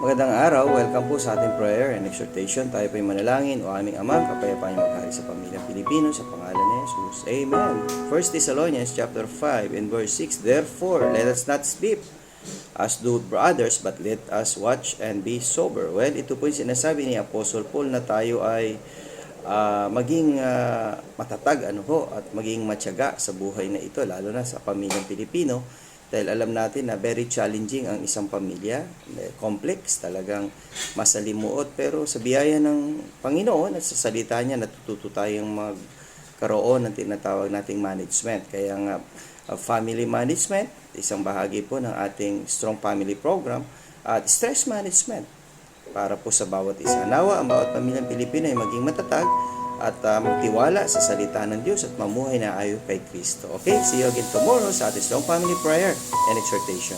Magandang araw, welcome po sa ating prayer and exhortation. Tayo po ay manalangin. O aming Ama, kapayapaan niyo maghari sa pamilyang Pilipino sa pangalan ni Jesus. Amen. 1 Thessalonians chapter 5 and verse 6. Therefore, let us not sleep as do brothers, but let us watch and be sober. Well, ito po yung sinasabi ni Apostle Paul na tayo ay maging matatag at maging matyaga sa buhay na ito, lalo na sa pamilyang Pilipino. Dahil alam natin na very challenging ang isang pamilya, complex, talagang masalimuot. Pero sa biyaya ng Panginoon at sa salita niya, natututo tayong magkaroon ng tinatawag nating management. Kaya nga, family management, isang bahagi po ng ating Strong Family Program, at stress management para po sa bawat isa. Nawa ang bawat pamilyang Pilipino ay maging matatag at magtiwala sa salita ng Diyos at mamuhay na ayon kay Kristo. Okay, see you again tomorrow sa ating Strong Family Prayer and Exhortation.